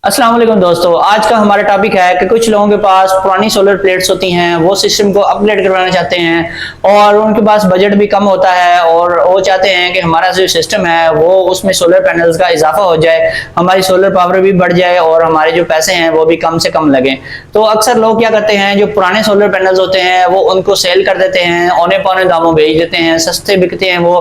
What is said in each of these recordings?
अस्सलाम वालेकुम दोस्तों, आज का हमारा टॉपिक है कि कुछ लोगों के पास पुरानी सोलर प्लेट्स होती हैं, वो सिस्टम को अपग्रेड करवाना चाहते हैं और उनके पास बजट भी कम होता है और वो चाहते हैं कि हमारा जो सिस्टम है वो उसमें सोलर पैनल्स का इजाफा हो जाए, हमारी सोलर पावर भी बढ़ जाए और हमारे जो पैसे हैं वो भी कम से कम लगें। तो अक्सर लोग क्या करते हैं, जो पुराने सोलर पैनल्स होते हैं वो उनको सेल कर देते हैं, औने पौने दामों बेच देते हैं, सस्ते बिकते हैं वो,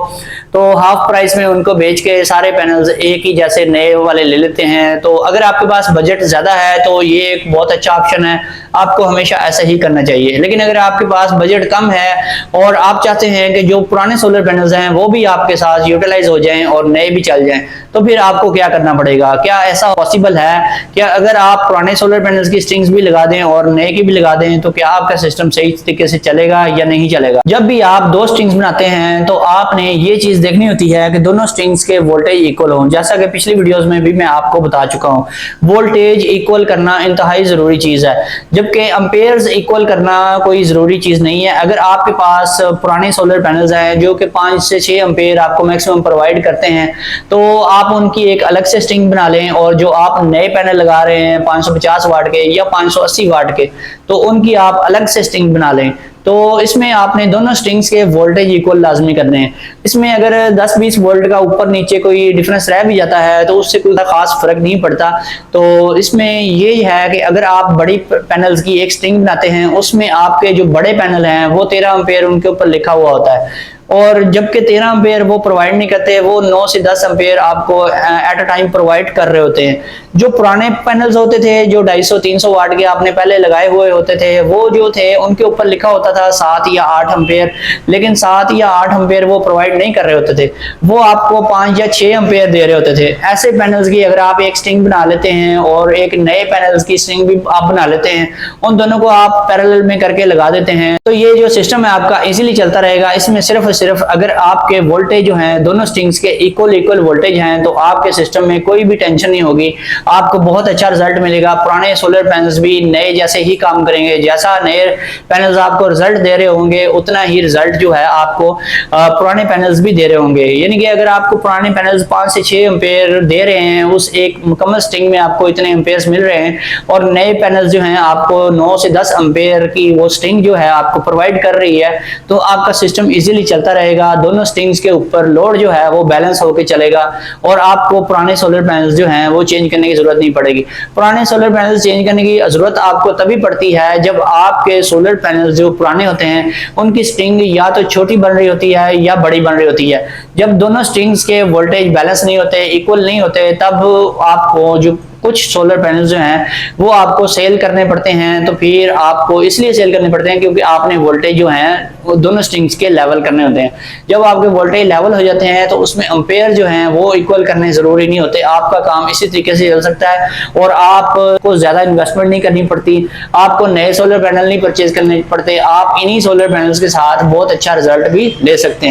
तो हाफ प्राइस में उनको बेच के सारे पैनल्स एक ही जैसे नए वाले ले लेते हैं। तो अगर आपके पास बजट ज्यादा है तो ये एक बहुत अच्छा ऑप्शन है, आपको हमेशा ऐसा ही करना चाहिए। लेकिन अगर आपके पास बजट कम है और आप चाहते हैं कि जो पुराने सोलर पैनल्स हैं वो भी आपके साथ यूटिलाइज हो जाएं और नए भी चल जाएं, तो फिर आपको क्या करना पड़ेगा? क्या ऐसा पॉसिबल है कि अगर आप पुराने सोलर पैनल्स की स्ट्रिंग्स भी लगा दें और नए की भी लगा दें तो क्या आपका सिस्टम सही तरीके से चलेगा या नहीं चलेगा? जब भी आप दो स्ट्रिंग्स बनाते हैं तो आपने ये चीज देखनी होती है कि दोनों स्ट्रिंग्स के वोल्टेज इक्वल हों। जैसा कि पिछली वीडियोस में भी मैं आपको बता चुका हूं, वोल्टेज इक्वल करना इंतहाई जरूरी चीज है, जबकि एम्पेयर्स इक्वल करना कोई जरूरी चीज नहीं है। अगर आपके पास पुराने सोलर पैनल्स हैं जो कि 5 से 6 एम्पेयर आपको मैक्सिमम प्रोवाइड करते हैं, तो आप उनकी एक अलग से स्ट्रिंग बना लें और जो आप नए पैनल लगा रहे हैं 550 वाट के या 580 वाट के, तो उनकी आप अलग से स्ट्रिंग बना लें। तो इसमें आपने दोनों स्ट्रिंग्स के वोल्टेज इक्वल लाजमी करने हैं। इसमें अगर 10-20 वोल्ट का ऊपर नीचे कोई डिफरेंस रह भी जाता है तो उससे कोई खास फर्क नहीं पड़ता। तो इसमें ये है कि अगर आप बड़ी पैनल्स की एक स्ट्रिंग बनाते हैं, उसमें आपके जो बड़े पैनल हैं वो 13 एम्पेयर उनके ऊपर लिखा हुआ होता है, और जबकि 13 एम्पेयर वो प्रोवाइड नहीं करते, वो 9 से 10 एम्पेयर आपको एट अ टाइम प्रोवाइड कर रहे होते हैं। जो पुराने पैनल्स होते थे जो 250-300 वाट के आपने पहले लगाए हुए होते थे, वो जो थे उनके ऊपर लिखा होता था 7 या 8 एम्पेयर, लेकिन 7 या 8 एम्पेयर वो प्रोवाइड नहीं कर रहे होते थे, वो आपको 5 या 6 एम्पेयर दे रहे होते थे। ऐसे पैनल्स की अगर आप एक स्ट्रिंग बना लेते हैं और एक नए पैनल्स की स्ट्रिंग भी आप बना लेते हैं, उन दोनों को आप पैरेलल में करके लगा देते हैं, तो ये जो सिस्टम है आपका इजीली चलता रहेगा। इसमें सिर्फ अगर आपके वोल्टेज जो हैं दोनों स्ट्रिंग्स के इक्वल वोल्टेज हैं तो आपके सिस्टम में कोई भी टेंशन नहीं होगी, आपको बहुत अच्छा रिजल्ट मिलेगा। पुराने सोलर पैनल्स भी नए जैसे ही काम करेंगे, जैसा नए पैनल्स आपको रिजल्ट दे रहे होंगे उतना ही रिजल्ट जो है आपको पुराने पैनल्स भी दे रहे होंगे। यानी कि अगर आपको पुराने पैनल्स 5 से 6 एम्पेयर दे रहे हैं, उस एक मुकम्मल स्ट्रिंग में आपको इतने एम्पेयर्स मिल रहे हैं, और नए पैनल्स जो हैं आपको 9 से 10 एम्पेयर की वो स्ट्रिंग जो है आपको प्रोवाइड कर रही है, तो आपका सिस्टम इजीली चलता रहेगा। दोनों स्ट्रिंग्स के ऊपर लोड जो है वो बैलेंस होकर चलेगा और आपको पुराने सोलर पैनल्स जो हैं वो चेंज करने की जरूरत नहीं पड़ेगी। पुराने सोलर पैनल्स चेंज करने की जरूरत आपको तभी पड़ती है जब आपके सोलर पैनल्स जो पुराने होते हैं उनकी स्ट्रिंग या तो छोटी बन रही होती है या बड़ी बन रही होती है। जब दोनों स्ट्रिंग्स के वोल्टेज बैलेंस नहीं होते, इक्वल नहीं होते, तब आपको जो कुछ सोलर पैनल्स जो हैं वो आपको सेल करने पड़ते हैं। तो फिर आपको इसलिए सेल करने पड़ते हैं क्योंकि आपने वोल्टेज जो हैं वो दोनों स्ट्रिंग्स के लेवल करने होते हैं। जब आपके वोल्टेज लेवल हो जाते हैं तो उसमें एम्पेयर जो हैं वो इक्वल करने जरूरी नहीं होते। आपका काम इसी तरीके से चल सकता है और आपको ज्यादा इन्वेस्टमेंट नहीं करनी पड़ती, आपको नए सोलर पैनल नहीं परचेज करने पड़ते, आप इन्हीं सोलर पैनल्स के साथ बहुत अच्छा रिजल्ट भी ले सकते हैं।